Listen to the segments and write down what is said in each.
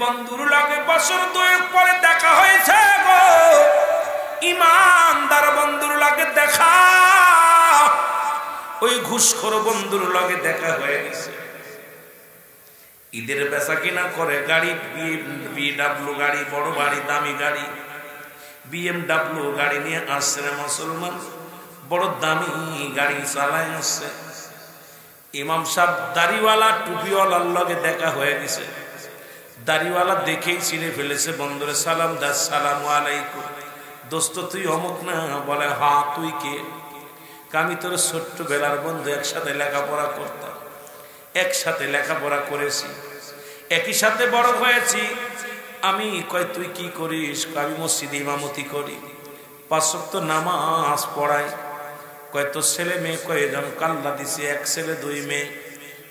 বন্ধুর লগে বছর দুয়েক পরে দেখা হয়েছে গো, ইমানদার বন্ধুর লগে দেখা, ওই ঘুষখোর বন্ধুর লগে দেখা হয়ে গেছে। ঈদের বেচা কিনা করে, গাড়ি বিএমডব্লিউ গাড়ি, বড় গাড়ি, দামি গাড়ি, বিএমডব্লিউ গাড়ি নিয়ে আসছে মুসলমান, বড় দামি গাড়ি চালায় আসছে। ইমাম সাহেব দাড়িওয়ালা টুপিওয়ালার লগে দেখা হয়ে গেছে। দাড়িওয়ালা দেখেই চিনে ফেলেছে, বন্ধুরে সালাম দা, সালামু আলাইকুম। দোস্ত তুই অমুক না? বলে হ্যাঁ। তুই কে? আমি তোর ছোট্ট বেলার বন্ধু, একসাথে লেখাপড়া করতাম, একসাথে লেখাপড়া করেছি, একই সাথে বড় হয়েছি। আমি কয় তুই কি করিস? আমি মসজিদে ইমামতি করি, 5 ওয়াক্ত নামাজ পড়াই। কয় তোর ছেলে মেয়ে কয়জন? কাল্লা দিছি, 1 ছেলে 2 মেয়ে।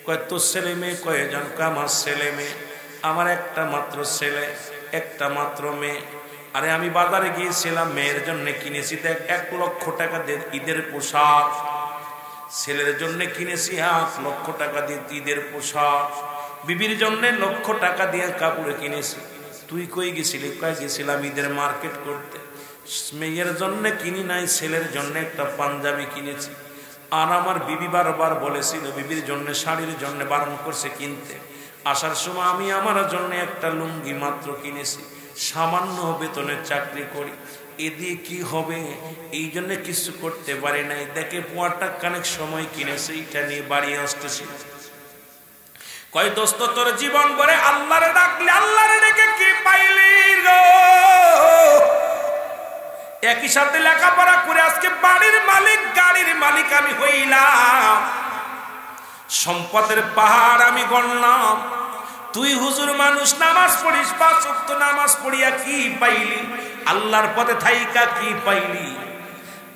কয় তোর ছেলে মেয়ে কয়জন? আমার ছেলে মেয়ে, আমার একটা মাত্র ছেলে, একটা মাত্র মেয়ে। আরে আমি বাজারে গিয়েছিলাম, মেয়ের জন্য কিনেছি 1 লক্ষ টাকা দিয়ে ঈদের পোশাক, ছেলের জন্য কিনেছি 1 লক্ষ টাকা দিয়ে ঈদের পোশাক, বিবির জন্য 1 লক্ষ টাকা দিয়ে কাপড় কিনেছি। তুই কই গেছিলি? কয় গেছিলাম ঈদের মার্কেট করতে। মেয়ের জন্য কিনি নাই, ছেলের জন্য একটা পাঞ্জাবি কিনেছি। আর আমার বিবি বারবার বলেছিল, বিবির জন্য শাড়ির জন্য বারণ করছে কিনতে। আসার সময় আমি আমার জন্য একটা লুঙ্গি মাত্র কিনেছি। সামান্য বেতনের চাকরি করি, এ দিয়ে কি হবে? এই জন্য কিছু করতে পারি নাই। দেখে পোয়াটা কানেক সময় কিনেছে, এটা নিয়ে বাড়ি আসতেছি। কয় দোস্ত তোর জীবন ভরে আল্লাহরে ডাকলে, আল্লাহরে ডেকে কি পাইলি গো? একই সাথে লেখাপড়া করে আজকে বাড়ির মালিক, গাড়ির মালিক আমি হইলাম, সম্পদের পাহাড় আমি গণলাম। তুই হুজুর মানুষ, নামাজ পড়িস, 5 ওয়াক্ত নামাজ পড়িয়া কি পাইলি? আল্লাহর পথে থাইকা কি পাইলি?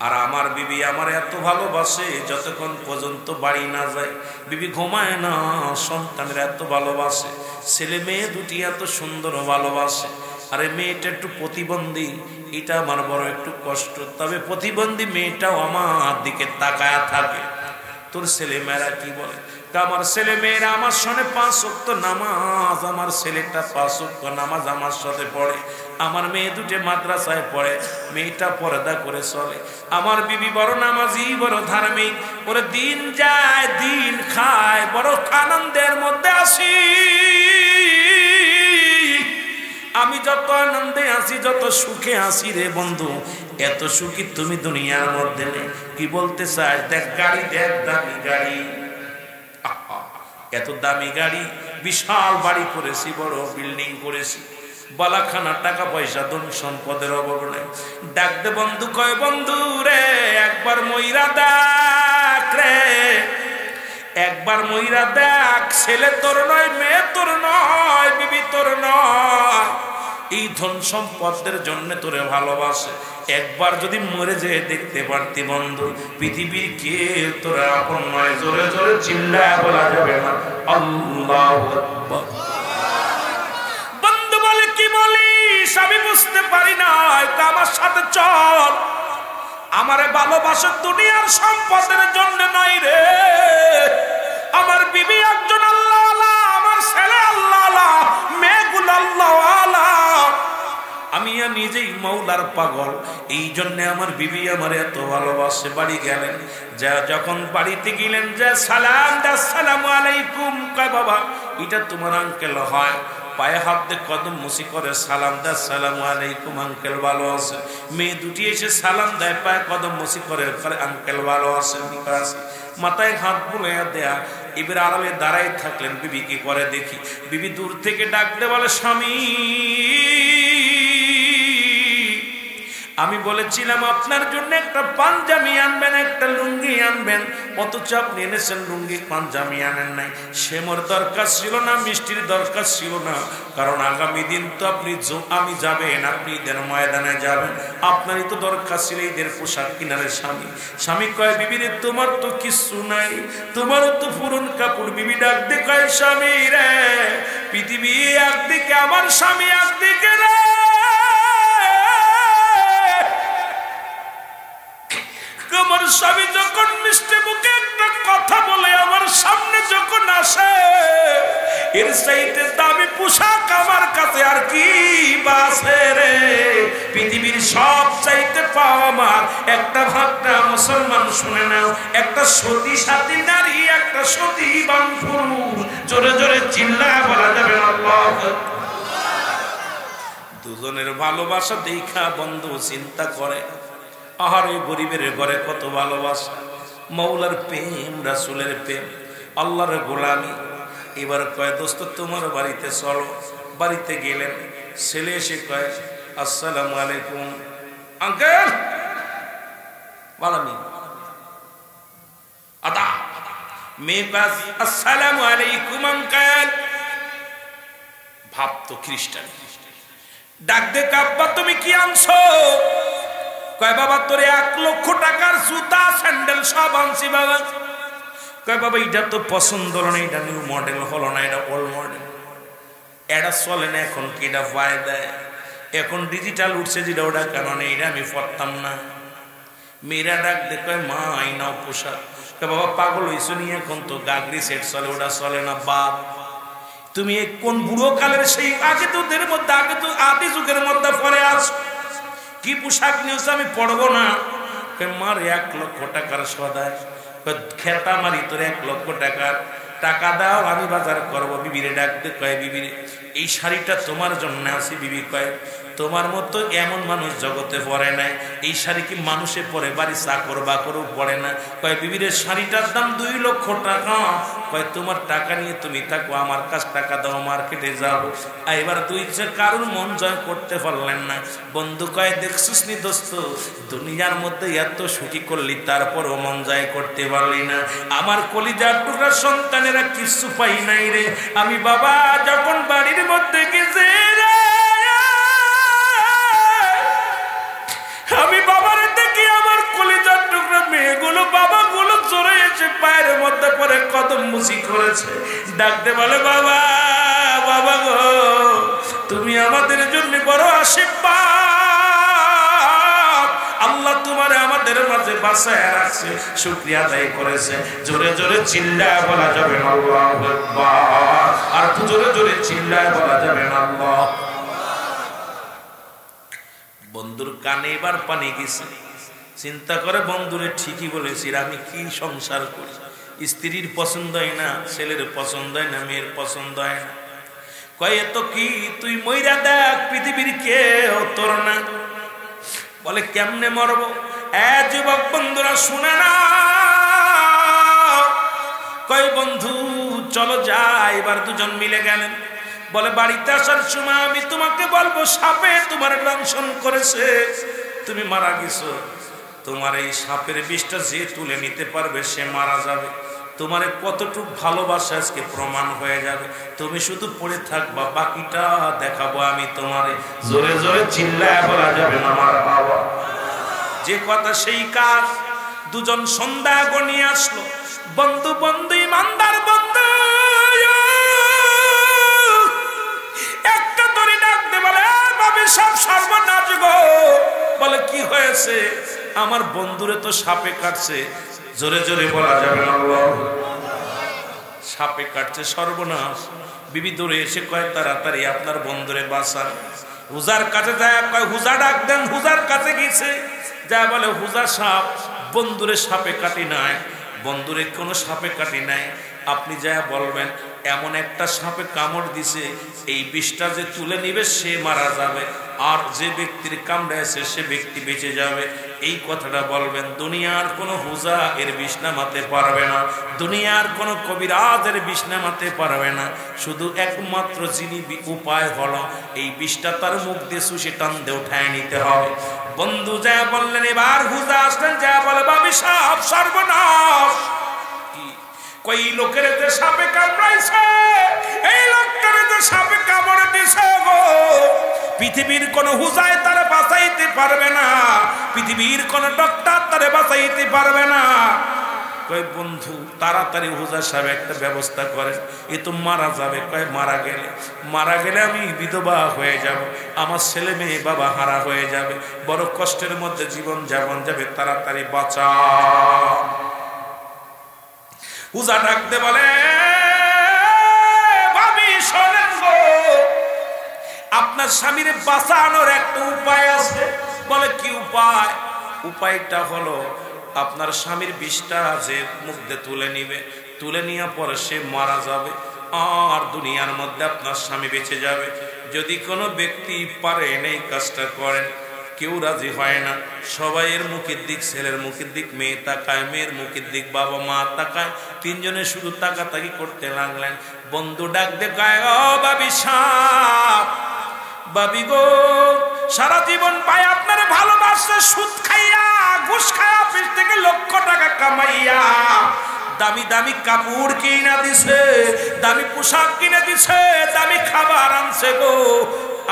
আর আমার বিবি আমার এত ভালোবাসে, যতক্ষণ পর্যন্ত বাড়ি না যায় বিবি ঘুমায় না। সন্তানের এত ভালোবাসে, ছেলে মেয়ে দুটি এত সুন্দর ভালোবাসে। আরে মেয়েটা একটু প্রতিবন্ধী, এটা আমার বড় একটু কষ্ট। তবে প্রতিবন্ধী মেয়েটাও আমার দিকে তাকায়া থাকে। তোর ছেলে মেয়েরা কি বলে? আমার ছেলে মেয়েরা আমার সঙ্গে 5 ওয়াক্ত নামাজ, আমার ছেলেটা 5 ওয়াক্ত নামাজ আমার সাথে পড়ে। আমার মেয়ে দুটো মাদ্রাসায় পড়ে, মেয়েটা পর্দা করে চলে। আমার বিবি বড় নামাজি, বড় ধার্মিক, ওরে দিন যায় দিন খায়, বড় আনন্দের মধ্যে আসি। আমি যত আনন্দে আছি, যত সুখে আছি রে বন্ধু, এত সুখী তুমি দুনিয়ার মধ্যে নেই। কি বলতে চাই? দেখ গাড়ি, দেখ দামি গাড়ি, এত দামি গাড়ি, বিশাল বাড়ি করেছি, বড় বিল্ডিং করেছি, বালাখানা টাকা পয়সা ধন সম্পদের অভাব নাই। ডাক দে বন্ধু, কয় বন্ধু রে একবার মইরা দেখ রে, একবার মইরা দেখ। ছেলে তোর নয়, মেয়ে তোর নয়, বিবি তোর নয়, এই ধন সম্পদের জন্য তোরে ভালোবাসে। একবার যদি মরে যেয়ে দেখতে পারতি বন্ধু, পৃথিবীর কে তোরা আপন নয়। জোরে জোরে চিল্লায় বলা যাবে না আল্লাহু আকবার। বন্ধু বলে কি বলিস? আমি বুঝতে পারি না, আমার সাথে চল। আমারে ভালোবাসা দুনিয়ার সম্পদের জন্য নয় রে। আমার বিবি একজন আল্লাহওয়ালা, আমার ছেলে আল্লাহওয়ালা, মেয়েগুলো আল্লাহওয়ালা। আমি নিজেই মৌলার পাগল, এই জন্য আমার বিবি আমার এত ভালোবাসে। বাড়ি গেলেন, যা যখন বাড়িতে গেলেন, যা সালাম দা, আসসালামু আলাইকুম। কয় বাবা এটা তোমার আঙ্কেল হয়? পায়ে হাত দিয়ে কদম মুসি করে সালাম দেয়, আসসালামু আলাইকুম আঙ্কেল ভালো আছে। মেয়ে দুটি এসে সালাম দেয়, পায়ে কদম মুসি করে আঙ্কেল ভালো আছে, মাথায় হাত বুলাইয়া দেয়া। এবার আড়ালে দাঁড়াই থাকলেন, বিবি কি করে দেখি। বিবি দূর থেকে ডাকতে বলে, স্বামী আমি বলেছিলাম আপনার জন্য একটা পাঞ্জাবি আনবেন, একটা লুঙ্গি আনবেন, অথচ আপনি এনেছেন লুঙ্গি, পাঞ্জাবি আনেন নাই। সে মোর দরকার ছিল না, মিষ্টির দরকার ছিল না, কারণ আগামী দিন তো আপনি আমি যাবেন, আপনি ঈদের ময়দানে যাবেন, আপনারই তো দরকার ছিল ঈদের পোশাক কিনারে। স্বামী স্বামী কয়, বিবিরে তোমার তো কিছু নাই, তোমারও তো পুরন কাপড়। বিবি ডাক দে কয়, স্বামী রে পৃথিবী একদিকে, আমার স্বামী একদিকে রে। আমার স্বামী যখন মিষ্টি মুখে একটা কথা বলে, আমার সামনে যখন আসে, এর চাইতে দামি পোশাক আমার নসিবা আছে রে। পৃথিবীর সব চাইতে পাওয়া আমার একটা ভাগটা মুসলমান শুনে নাও, একটা সতী সাথী নারী, একটা সতীবান পুরুষ। জোরে জোরে চিল্লায় বলা যাবে আল্লাহ। দুজনের ভালোবাসা দেখা বন্ধু চিন্তা করে, আহারে গরিবের ঘরে কত ভালোবাসা, মৌলার প্রেম, রাসূলের প্রেম, আল্লাহর গোলামি। এবার কয় দোস্ত তোমার বাড়িতে চলো। বাড়িতে গেলেন, ছেলে এসে কয় আসসালামু আলাইকুম আঙ্কেল। বালামি আদা মেয়ে কাজ আসসালামু আলাইকুম আঙ্কেল। ভাব তো খ্রিস্টান। ডাক দে কাব্বা তুমি কি আনছো? কয় বাবা তোরে 1 লক্ষ টাকার জুতা স্যান্ডেল সব আনছি বাবা। কয় বাবা এটা তো পছন্দ হলো না, এটা নিউ মডেল হলো না, এটা ওল্ড মডেল, এটা চলে না এখন, কি এটা পায় দেয় এখন ডিজিটাল উঠছে যেটা, ওটা কারণ এটা আমি পড়তাম না। মেয়েরা ডাক দে কয় মা আইনাও পোশাক। কয় বাবা পাগল হইছো নিয়ে, এখন তো গাগরি সেট চলে, ওটা চলে না বাপ। তুমি কোন বুড়ো কালের সেই আগে তোদের মধ্যে, আগে তো আদি যুগের মধ্যে পরে আছো, কি পোশাক নিয়েছো আমি পড়বো না। মার 1 লক্ষ টাকার সদায়, খেতা মারি তোর 1 লক্ষ টাকার টাকা দাও, আমি বাজার করবো। বিবিরে ডাকতে কয় বিবিরে এই শাড়িটা তোমার জন্য আছে। বিবি কয় তোমার মতো এমন মানুষ জগতে পড়ে নাই, এই শাড়ি কি মানুষে পরে, বাড়ি চাকর বাকরও পড়ে না। কয় বিবিরে শাড়িটার দাম 2 লক্ষ টাকা। কয় তোমার টাকা নিয়ে তুমি থাকো, আমার কাছে টাকা দাও, মার্কেটে যাবো। এবার 2 কারোর মন জয় করতে পারলেন না। বন্ধু কয় দেখছিস নি দোস্ত, দুনিয়ার মধ্যে এত সুখী করলি তারপরও মন জয় করতে পারলি না। আমার কলিজার টুকরা সন্তানেরা কিছু পাই নাই রে। আমি বাবা যখন বাড়ির মধ্যে গেছে রে, আমি বাবার দেখি আমার কলিজার টুকরা মেয়েগুলো, বাবাগুলো চলে এসে পায়ের মধ্যে পরে কদম মুচি করেছে। ডাকতে বলে বাবা, বাবা গো তুমি আমাদের জন্য বড় আশীর্বাদ, আল্লাহ তোমারে আমাদের মাঝে বাঁচায় রাখছে, শুকরিয়া আদায় করেছে। জোরে জোরে চিল্লায় বলা যাবে না আল্লাহু আকবার। আর জোরে জোরে চিল্লায় বলা যাবে না আল্লাহ। বন্ধুর কানে এবার পানি গেছে, চিন্তা করে বন্ধুরে ঠিকই বলেছি, আমি কি সংসার করি, স্ত্রীর পছন্দ হয় না, ছেলের পছন্দ হয় না, মেয়ের পছন্দ হয় না। কয় এত কি তুই মইরা দেখ, পৃথিবীর কেউ তোর না। বলে কেমনে মরবো? যুবক বন্ধুরা শুনে না। কয় বন্ধু চলো যাই। এবার দুজন মিলে গেলেন। বলে বাড়িতে আসার সময় আমি তোমাকে বলবো সাপে তোমার দংশন করেছে, তুমি মারা গেছো। তোমার এই সাপের বিষটা যে তুলে নিতে পারবে সে মারা যাবে। তোমার কতটুক ভালোবাসা আজকে প্রমাণ হয়ে যাবে। তুমি শুধু পড়ে থাকবা, বাকিটা দেখাবো আমি তোমারে। জোরে জোরে চিল্লায় বলা যাবে না আমার বাবা। যে কথা সেই কাজ। দুজন সন্ধ্যা গনিয়ে আসলো। বন্ধু বন্ধু ইমানদার বন্ধু একটা ধরে ডাকতে বলে ভাবি সব সর্বনাশ গো। বলে কি হয়েছে? আমার বন্ধুরে তো সাপে কাটছে। জোরে জোরে বলা যাবে না সাপে কাটছে, সর্বনাশ। বিবি দৌড়ে এসে কয় তাড়াতাড়ি আপনার বন্ধুরে বাঁচান। হুজার কাছে যায়, কয় হুজা ডাক দেন। হুজার কাছে গেছে, যা বলে হুজা সাপ বন্ধুরে সাপে কাটি নাই, বন্ধুরে কোনো সাপে কাটি নাই। আপনি যা বলবেন এমন একটা সাপে কামড় দিছে, এই বিষটা যে তুলে নিবে সে মারা যাবে, আর যে ব্যক্তির কামড়েছে সে ব্যক্তি বেঁচে যাবে। এই কথাটা বলবেন। দুনিয়ার কোনো হুজা এর বিষ নামাতে পারবে না, দুনিয়ার কোনো কবিরাজ এর বিষ নামাতে পারবে না। শুধু একমাত্র যিনি উপায় হলো এই বিষটা তার মুখ দিয়ে সুশি টান দিয়ে উঠায় নিতে হবে। বন্ধু যা বললেন। এবার হুজা আসলেন, যা বলে ভাবি সাপ সর্বনাশ। কই লোকের যে সাপে কামড়াইছে, এই লোকটার যে সাপে কামড় দিছে গো, পৃথিবীর কোন হুজায় তারে বাঁচাইতে পারবে না, পৃথিবীর কোন ডক্টর তারে বাঁচাইতে পারবে না। কই বন্ধু তাড়াতাড়ি হুজা সাহেব একটা ব্যবস্থা করেন, এ তো মারা যাবে। কয় মারা গেলে আমি বিধবা হয়ে যাব, আমার ছেলে মেয়ে বাবা হারা হয়ে যাবে, বড় কষ্টের মধ্যে জীবন যাপন যাবে, তাড়াতাড়ি বাঁচা। হুজা ডাকতে বলে ভাবি শোনেন গো, আপনার স্বামীর বাঁচানোর একটা উপায় আছে। বলে কি উপায়? উপায়টা হলো আপনার স্বামীর বিষটা যে মুখ দিয়ে তুলে নিবে, তুলে নেওয়ার পরে সে মারা যাবে, আর দুনিয়ার মধ্যে আপনার স্বামী বেঁচে যাবে। যদি কোনো ব্যক্তি পারেন এই কাজটা করেন, কেউ রাজি হয় না, সবাইয়ের মুখের দিক, ছেলের মুখের দিক মেয়ে তাকায়, মেয়ের মুখের দিক বাবা মা তাকায়, তিনজনে শুধু তাকাতাকি করতে লাগলেন। বন্ধু ডাক দেখায়, ও বাবি সাপ, বাবি গো, সারা জীবন ভাই আপনারে ভালোবাসছে, সুদ খাইয়া ঘুষ খাইয়া অফিস থেকে লক্ষ টাকা কামাইয়া দামি দামি কাপড় কিনা দিছে, দামি পোশাক কিনে দিছে, দামি খাবার আনছে গো।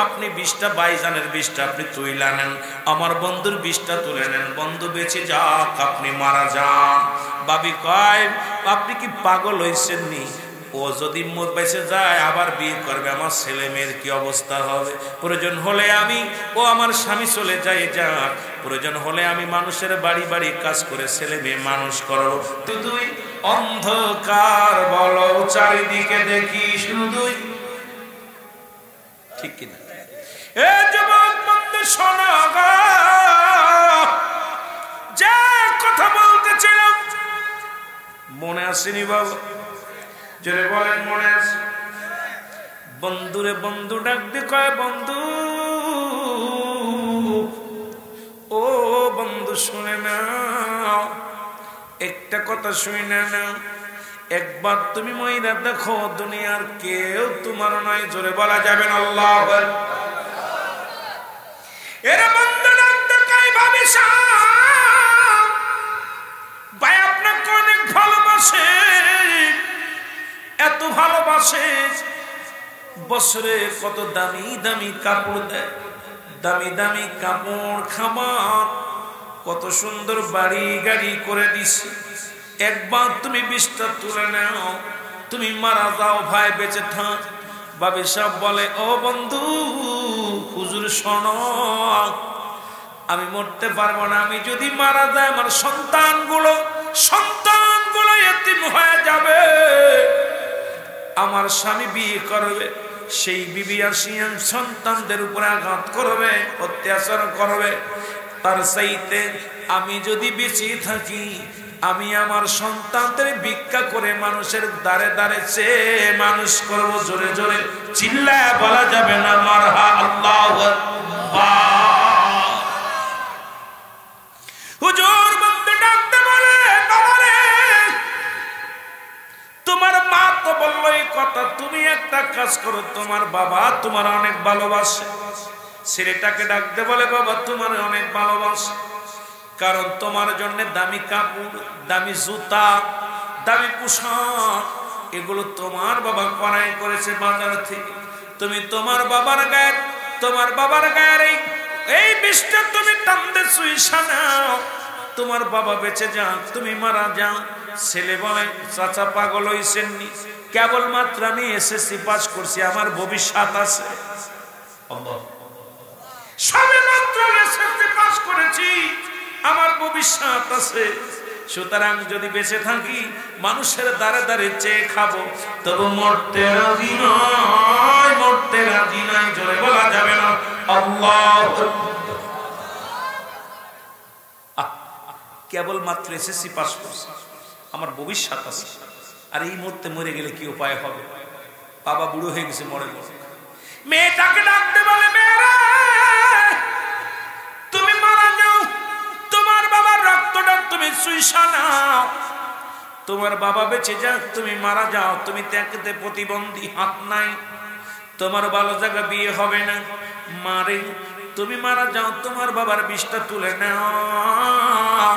আপনি বিষটা বাইজানের বিষটা আপনি তুইলা নেন, আমার বন্ধুর বিষটা তুলে নেন, বন্ধু বেঁচে যাক, আপনি মারা যান। বাবি কয়, আপনি কি পাগল হয়েছেন নি? ও যদি বেঁচে যায় আবার বিয়ে করবে, আমার ছেলে মেয়ের কি অবস্থা হবে? প্রয়োজন হলে আমি, ও আমার স্বামী চলে যায় যাক, প্রয়োজন হলে আমি মানুষের বাড়ি বাড়ি কাজ করে ছেলে মেয়ে মানুষ করবো। তুই অন্ধকার বলো চারিদিকে দেখি শুধুই, ঠিক কিনা? এ যুবক বন্ধু শোনো গো, যে কথা বলতেছিলাম মনে আসেনি বাবা? জোরে বলেন মনে আছে? বন্ধুরে বন্ধু ডাক দিয়ে কয়, বন্ধু ও বন্ধু শুনে নাও, একটা কথা শুনে নাও, একবার তুমি মহিলা দেখো, দুনিয়ার কেউ তোমার নয়। জোরে বলা যাবে না আল্লাহ আকবার। এরা বন্ধু ডাক দিয়ে কয়, ভাবি সাহেব ভাই আপনাকে অনেক ভালোবাসে, এত ভালোবাসে, বছরে কত দামি দামি কাপড় দেয়, দামি দামি কাপড় খাবার, কত সুন্দর বাড়ি গাড়ি করে দিছে, একবার তুমি বিষটা তুলে নাও, তুমি মারা যাও, ভাই বেঁচে থাক। বাবি সাহেব বলে, ও বন্ধু হুজুর শোনো, আমি মরতে পারবো না, আমি যদি মারা যায় আমার সন্তানগুলো এতিম হয়ে যাবে, আমার স্বামী বিয়ে করবে, সেই বিবি আসিয়ান সন্তানদের উপরে আঘাত করবে, অত্যাচার করবে, তার চাইতে আমি যদি বেঁচে থাকি, আমি আমার সন্তানদের ভিক্ষা করে মানুষের দ্বারে দ্বারে চেয়ে মানুষ করব। জোরে জোরে চিল্লায় বলা যাবে না মারহা আল্লাহু আকবার। হুজুর বন্ধু ডাকতে বলে, বাবারে তোমার মা তো বললো এই কথা, তুমি একটা কাজ করো, তোমার বাবা তোমার অনেক ভালোবাসে। ছেলেটাকে ডাকতে বলে, বাবা তোমার অনেক ভালোবাসে, কারণ তোমার জন্য দামি কাপড়, দামি জুতা, দামি পোশাক, এগুলো তোমার বাবা ক্রয় করেছে বাজার থেকে। তুমি তোমার বাবার গায়ের এই বিষটা তুমি টানতে চুইসা নাও, তোমার বাবা বেঁচে যাও, তুমি মারা যাও। ছেলে বলে, চাচা পাগল হইছেন নি? কেবলমাত্র আমি এসএসসি পাস করছি, আমার ভবিষ্যৎ আছে। সবেমাত্র এসএসসি পাস করেছি, আমার ভবিষ্যৎ আছে। সুতরাং যদি বেঁচে থাকি মানুষের দ্বারে দ্বারে চেয়ে খাবো, তবু মরতে রাজি নয়, মরতে রাজি নাই। জোরে বলা যাবে না আল্লাহ। কেবলমাত্র এসএসসি পাস করছি, আমার ভবিষ্যৎ আছে, আর এই মুহূর্তে মরে গেলে কি উপায় হবে? বাবা বুড়ো হয়ে গেছে, মরে গেছে। মেয়েটাকে ডাকতে বলে, মেয়েরা তুমি মারা যাও, তোমার বাবার রক্তটা তুমি চুইসা নাও, তোমার বাবা বেঁচে যাক, তুমি মারা যাও, তুমি দেখতে প্রতিবন্ধী, হাত নাই, তোমার ভালো জায়গা বিয়ে হবে না, মারে তুমি মারা যাও, তোমার বাবার বিষটা তুলে নাও,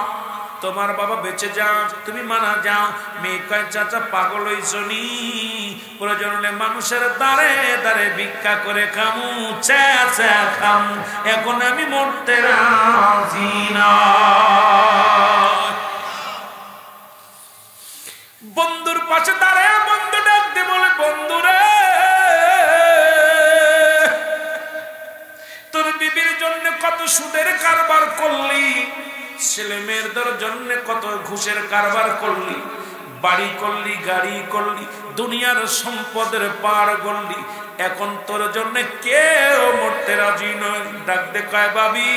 তোমার বাবা বেঁচে যাও, তুমি মারা যাও। মেয়ে কয়, চাচা পাগল হইছনি? প্রয়োজন হলে মানুষের দ্বারে দ্বারে ভিক্ষা করে খামু, চেঁচা খামু, এখন আমি মরতে রাজি না। বন্ধুর পাশে দাঁড়ায় বন্ধু ডাকতে বলে, বন্ধুরে তোর বিবির জন্য কত সুদের কারবার করলি, ছেলে মেয়েদের জন্য কত ঘুষের কারবার করলি, বাড়ি করলি, গাড়ি করলি, দুনিয়ার সম্পদের পার করলি, এখন তোর জন্য কেউ মরতে রাজি নয়। ডাক দে কয় বাবি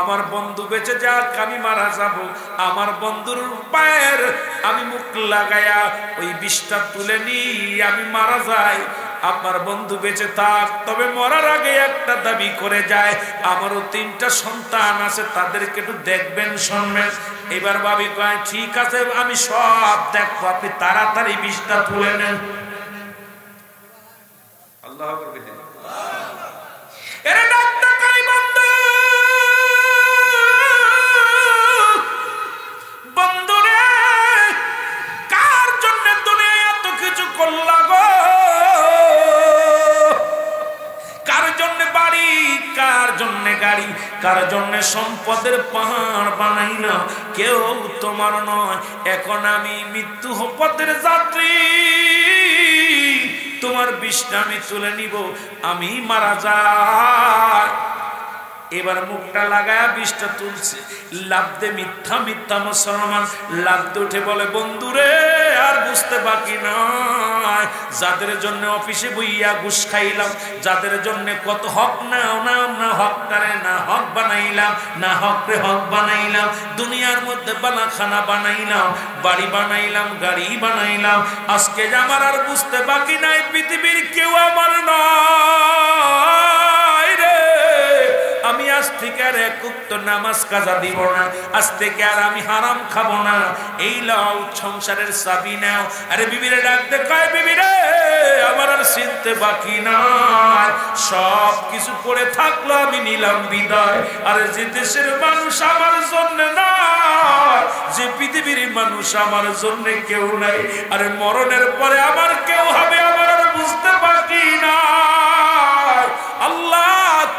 আমার বন্ধু বেঁচে যাক, আমি মারা যাব, আমার বন্ধুর পায়ের আমি মুখ লাগায়া ওই বিষটা তুলে নি আমি মারা যাই। আপনার বন্ধু বেঁচে থাক, তবে মরার আগে একটা দাবি করে যায়, আমারও 3টা সন্তান আছে, তাদেরকে একটু দেখবেন শুনবেন। এবার ভাবি কয় ঠিক আছে আমি সব দেখবো, আপনি তাড়াতাড়ি বিষটা তুলে নেন। আল্লাহ বন্ধুরে কার জন্য দুনিয়া এত কিছু করলা গো? কার জন্য বাড়ি, কার জন্য গাড়ি, কার জন্য সম্পদের পাহাড় বানাইলা? কেউ তোমার নয়। এখন আমি মৃত্যু পথের যাত্রী, তোমার বিষটা আমি তুলে নিব, আমি মারা যাই। এবার মুখটা লাগায় বিষটা তুলছে, লাভ দে মিথ্যা মিথ্যা মুসলমান লাভ দে উঠে বলে বন্ধুরে আর বুঝতে বাকি নয়, যাদের জন্য অফিসে বইয়া ঘুষ খাইলাম, যাদের জন্য কত হক নাও না হকটারে না হক বানাইলাম, না হকরে হক বানাইলাম, দুনিয়ার মধ্যে বানাখানা বানাইলাম, বাড়ি বানাইলাম, গাড়ি বানাইলাম, আজকে আমার আর বুঝতে বাকি নাই পৃথিবীর কেউ আমার নয় রে। আমি আজ থেকে আর এক ওয়াক্ত নামাজ কাজা দিব না, আজ থেকে আর আমি হারাম খাবো না, এই লাও সংসারের চাবি নাও। আরে বিবিরে ডাকতে কয় বিবিরে আমার আর চিনতে বাকি নাই, সব কিছু পড়ে থাকলো আমি নিলাম বিদায়। আরে যে দেশের মানুষ আমার জন্য না, যে পৃথিবীর মানুষ আমার জন্য কেউ নাই, আরে মরণের পরে আমার কেউ হবে আমার আর বুঝতে বাকি নাই। আল্লাহ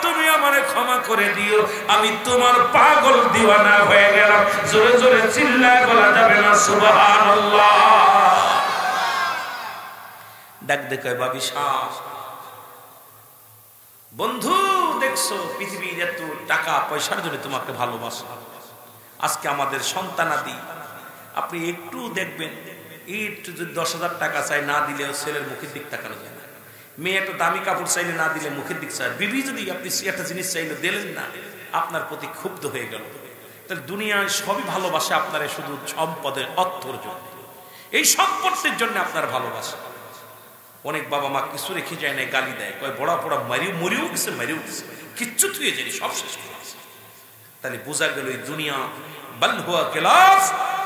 তুমি আমারে ক্ষমা করে দিও, আমি তোমার পাগল দিওয়ানা হয়ে গেলাম। জোরে জোরে চিল্লায় বলা যাবে না সুবহানাল্লাহ। ডাক দেখে ভাবি সাহ বন্ধু দেখছো পৃথিবীর এত টাকা পয়সার জন্য তোমাকে ভালোবাসা, আজকে আমাদের সন্তানাদি আপনি একটু দেখবেন, একটু যদি 10,000 টাকা চাই না দিলেও ছেলের মুখের দিক তাকানো যায় না, মেয়ে একটা দামি কাপড় চাইলে না দিলে মুখের দিক চায়, বিবি যদি আপনি একটা জিনিস চাইলে দিলেন না আপনার প্রতি ক্ষুব্ধ হয়ে গেল। তাহলে দুনিয়ায় সবই ভালোবাসে আপনার শুধু সম্পদের অর্থর জন্য, এই সম্পত্তির জন্য আপনার ভালোবাসা। অনেক বাবা মা কিছু রেখে যায় না, গালি দেয়, কয় বড়া পড়া মরিও গেছে কিচ্ছু থুয়ে যায়নি, সব শেষ করে গেছে। তাহলে বোঝা গেল এই দুনিয়া বাল হুয়া গিলাফ,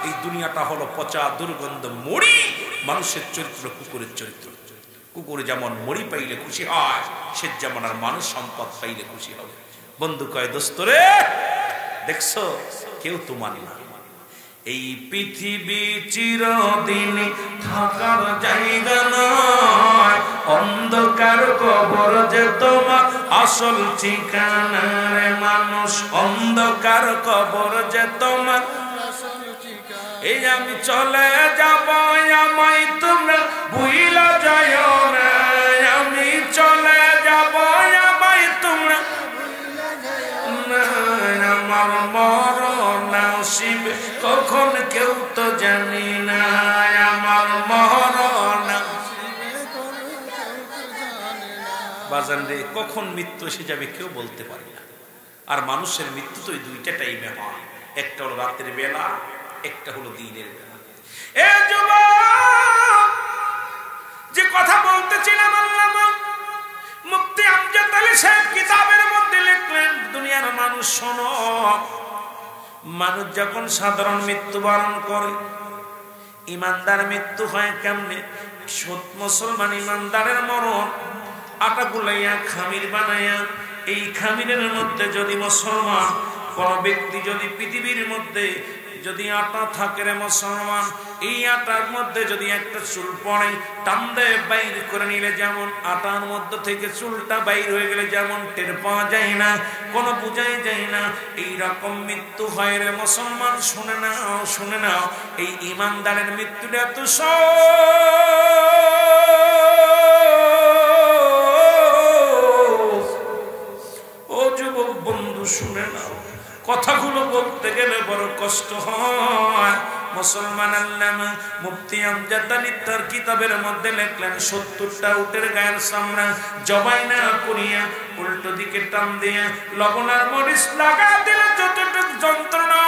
এই দুনিয়াটা হলো পচা দুর্গন্ধ মরি। মানুষের চরিত্র কুকুরের চরিত্র, কুকুর যেমন মরি পাইলে খুশি হয়, সে যেমন আর মানুষ সম্পদ পাইলে খুশি হবে। বন্ধু কয় দোস্তরে দেখছো কেউ তো মানে না, এই পৃথিবী চিরদিন থাকার জায়গা নয়, অন্ধকার কবর যে তোমার আসল ঠিকানা রে মানুষ, অন্ধকার কবর যে তোমার আসল ঠিকানা। এই আমি চলে যাব আমায় তোমরা ভুইলা যাও না, আমি চলে যাব আমায় তোমরা ভুইলা যাও না, আমার মরণ নসিবে কখন কেউ তো জানি না, আমার মরণ বাজান রে কখন মৃত্যু এসে যাবে কেউ বলতে পারে না। আর মানুষের মৃত্যু তো ওই 2টা টাইমে হয়, একটা হলো রাতের বেলা, একটা হলো দিনের বেলা। এ যুবক যে কথা বলতেছিলাম আল্লামা মুফতি আমজাদ আলী সাহেব কিতাবের মধ্যে লিখলেন, দুনিয়ার মানুষ শোনো, মানুষ যখন সাধারণ মৃত্যুবরণ করে, ইমানদার মৃত্যু হয় কেমনে? সৎ মুসলমান ইমানদারের মরণ আটা গুলাইয়া খামির বানাইয়া, এই খামিরের মধ্যে যদি মুসলমান কোন ব্যক্তি যদি পৃথিবীর মধ্যে যদি আটা থাকে রে মুসলমান, এই আটার মধ্যে যদি একটা চুল পড়ে টান দিয়ে বাইর করে নিলে যেমন আটার মধ্যে থেকে চুলটা বাইর হয়ে গেলে যেমন টের পাওয়া যায় না, কোনো বোঝাই যায় না, এইরকম মৃত্যু হয় রে মুসলমান। শুনে নাও এই ইমানদারের মৃত্যুটা এত ও যুবক বন্ধু শুনে নাও, কথাগুলো বলতে গেলে বড় কষ্ট হয়, মুসলমান আল্লামা মুফতি আমজাদ আলী তার কিতাবের মধ্যে লিখলেন 70টা উটের গায়ের চামড়া জবাই না করিয়া উল্টো দিকে টান দিয়া লবণ আর মরিচ লাগা দিলে যতটুকু যন্ত্রণা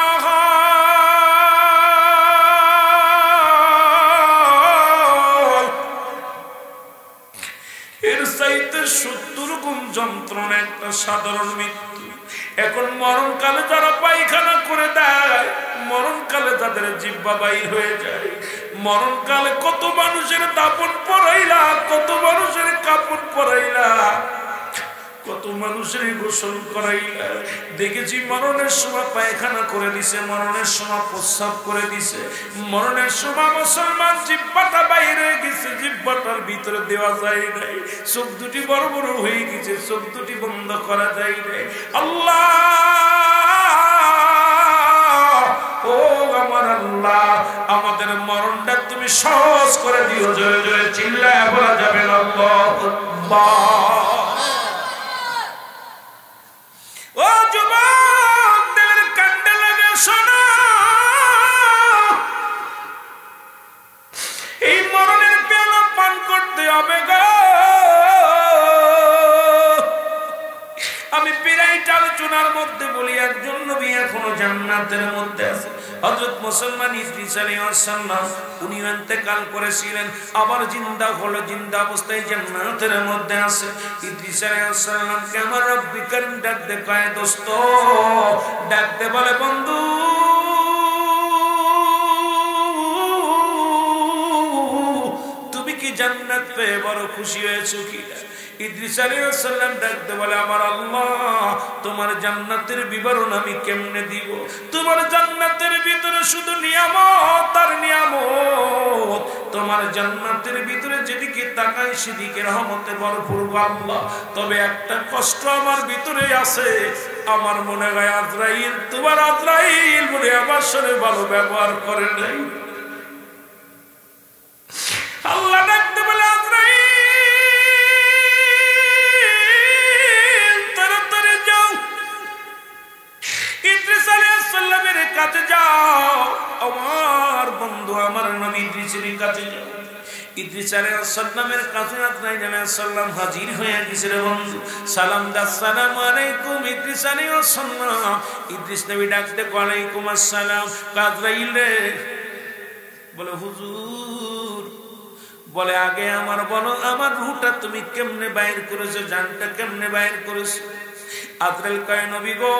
এর চাইতে 70 গুণ যন্ত্রণা একটা সাধারণ মৃত্যু। এখন মরণকালে যারা পায়খানা করে দেয়, মরণকালে তাদের জিহ্বা বাইর হয়ে যায়, মরণকালে কত মানুষের দাপন পরাইলা, কত মানুষের কাপড় পরাইলা, কত মানুষের গোসল করাইলা। দেখেছি মরণের সময় পায়খানা করে দিছে, মরণের সময় প্রস্রাব করে দিছে, মরণের সময় মুসলমান জিহ্বাটা বাইরে গেছে, জিহ্বাটার ভিতরে দেওয়া যায় নাই, চোখ দুটি বড় বড় হয়ে গেছে, চোখ দুটি বন্ধ করা যায় নাই। আল্লাহ, ও আমার আল্লাহ, আমাদের মরণটা তুমি সহজ করে দিও। জোরে জোরে চিল্লায় বলা যাবে না আল্লাহ। ও যুবক, দিলের কান্দে লাগে শোনো, এই মরণের পেয়ালা পান করতে হবে গো। আমি বিরাট আলোচনার মধ্যে বলি, একজন নবী এখনো জান্নাতের মধ্যে আছে। হযরত মুসলমান ইদ্রিস আলাইহিস সালাম উনি ইন্তেকাল করেছিলেন, আবার জিন্দা হলো, জিন্দা অবস্থায় জান্নাতের মধ্যে আছে। ইদ্রিস আলাইহিস সালামকে আমার রব্বি করিম ডাক দে, কয় দোস্ত, ডাক দে, বলে বন্ধু তুমি কি জান্নাত পেয়ে বড় খুশি হয়েছো কি? ইদ্রিস আলাইহিস সালাম ডাকতে বলে, আমার আল্লাহ, তোমার জান্নাতের বিবরণ আমি কেমনে দিব? তোমার জান্নাতের ভিতরে শুধু নিয়ামত আর নিয়ামত, তোমার জান্নাতের ভিতরে যেদিকে তাকাই সেদিকে রহমতে ভরপুর আল্লাহ। তবে একটা কষ্ট আমার ভিতরে আছে, আমার মনে হয় আজরাইল, তোমার আজরাইল বলে আমার সাথে ভালো ব্যবহার করে নাই। আল্লাহ ডাকতে বলে, আজরাইল তাড়াতাড়ি যাও, ইদ্রিস আলাইহিস সালামের কাছে যাও, আমার বন্ধু আমার নবী ইদ্রিসের কাছে যাও। ইদ্রিস আলাইহিস সালামের কাছে আজরাইল আলাইহিস সালাম হাজির হয়ে গেছে। রে বন্ধু, সালাম দা, আসসালামু আলাইকুম। ইদ্রিস আলাইহিস সালাম, ইদ্রিস নবী ডাকতে, ওয়ালাইকুম আসসালাম। আজরাইল রে বলে, হুজুর, বলে আগে আমার বলো, আমার রূহটা তুমি কেমনে বাইর করেছো, জানটা কেমনে বাইর করেছো? আজরাইল কয়, নবী গো,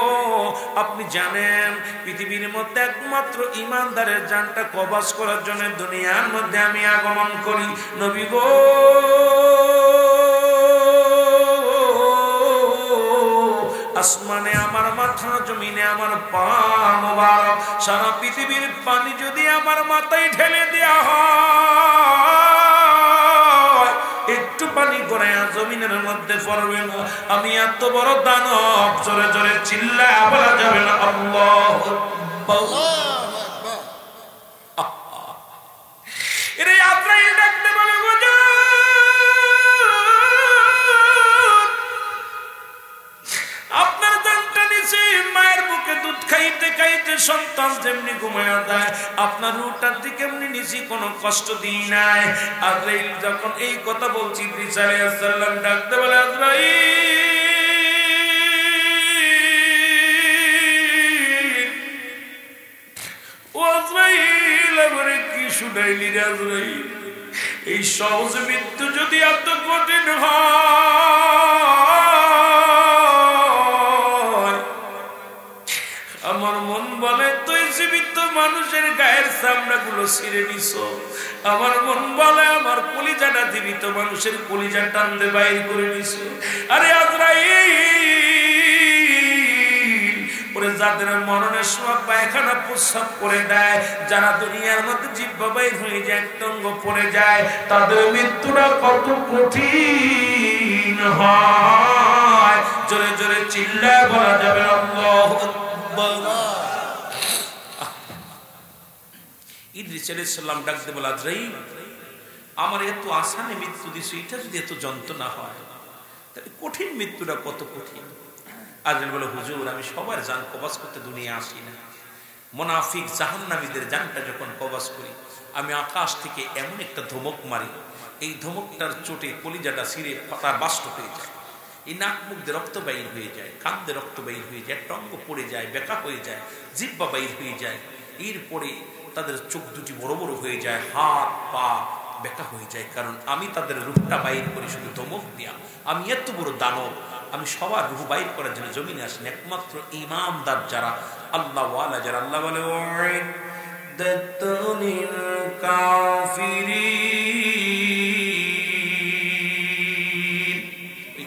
আপনি জানেন পৃথিবীর মধ্যে একমাত্র ইমানদারের জানটা কবজ করার জন্য দুনিয়ার মধ্যে আমি আগমন করি। নবী গো, আসমানে আমার মাথা, জমিনে আমার পা মোবারক, সারা পৃথিবীর পানি যদি আমার মাথায় ঢেলে দেয়া হয়, একটু পানি করে জমিনের মধ্যে পড়বে না। আমি এত বড় দানব, জোরে জোরে চিল্লায় বলা যাবে না আল্লাহু আকবার। এরে আজরাইল ডাকতে বলে, আপনার জানটা নিচে মায়ের বুকে দুধ খাইতে খাইতে সন্তান যেমনি ঘুমায়া দেয়, আপনার রূহটার দিকে এমনি নিচে কোনো কষ্ট দিই নাই। আজরাইল যখন এই কথা বলছি, ইদ্রিস আলাইহিস সালাম ডাকতে বলে, আজরাইল, ও আজরাইল, আমারে কি শুনাইলি রে আজরাইল? এই সহজ মৃত্যু যদি এত কঠিন হয়, আমার মন বলে তুই জীবিত মানুষের গায়ের চামড়া গুলো ছিঁড়ে নিছ, আমার মন বলে আমার কলিজাটা জীবিত মানুষের কলিজা টানতে বাইর করে নিছ। আরে আজরাইল, ওরে যাদের মরণের সময় পায়খানা প্রস্রাব করে দেয়, যারা দুনিয়ার মধ্যে জিহ্বা বাইর হয়ে যায়, একটা অঙ্গ পড়ে যায়, তাদের মৃত্যুটা কত কঠিন হয়, জোরে জোরে চিল্লায় বলা যাবে আল্লাহু আকবার। ইদ্রিস আলাইহিস সালাম ডাকতে বলে, আজরাইল, আমার এত আসানে মৃত্যু দিছো, এটা যদি এত যন্ত্রণা হয়, তাহলে কঠিন মৃত্যুটা কত কঠিন। আজরাইল বলে, হুজুর, আমি সবার জান কবজ করতে দুনিয়া আসি না, মুনাফিক জাহান্নামীদের জানটা যখন কবজ করি, আমি আকাশ থেকে এমন একটা ধমক মারি, এই ধমকটার চোটে কলিজাটা ছিঁড়ে পাতা বাষ্ট হয়ে যায়, এই নাক মুখ দিয়ে রক্ত বাইর হয়ে যায়, কান দিয়ে রক্ত বাইর হয়ে যায়, টঙ্গ পড়ে যায়, বেকা হয়ে যায়, জিহ্বা বাইর হয়ে যায়, এরপরে তাদের চোখ দুটি বড় বড় হয়ে যায়, হাত পা বেকা হয়ে যায়। কারণ আমি তাদের রূপটা বাইর করি শুধু ধমক দিয়া। আমি এত বড় দানব, আমি সবার রূহ বাইর করার জন্য জমিনে আসেন। একমাত্র ইমানদার যারা, আল্লাহ ওয়ালা যারা, আল্লাহ বলে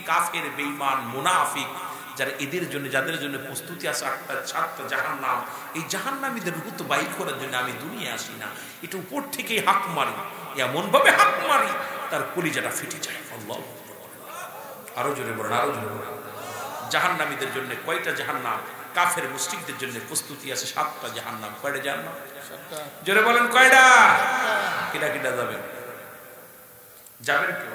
কাফের বেঈমান মুনাফিক যারা, এদের জন্য যাদের জন্য প্রস্তুতি আছে সাতটা জাহান্নাম, এই জাহান্নামীদের রূহ তো বাইর করার জন্য আমি দুনিয়া আসি না, এটা উপর থেকেই হাক মারি, এমন ভাবে হাক মারি তার কলিজাটা ফেটে যায়। আল্লাহ আরো জোরে বলেন, আরো জোরে বলেন। জাহান্নামীদের জন্য কয়টা জাহান্নাম? কাফের মুশরিকদের জন্য প্রস্তুতি আছে 7টা জাহান্নাম। কয়টা জাহান্নাম? জোরে বলেন কয়টা? কিটা কিটা যাবেন? যাবেন কেউ?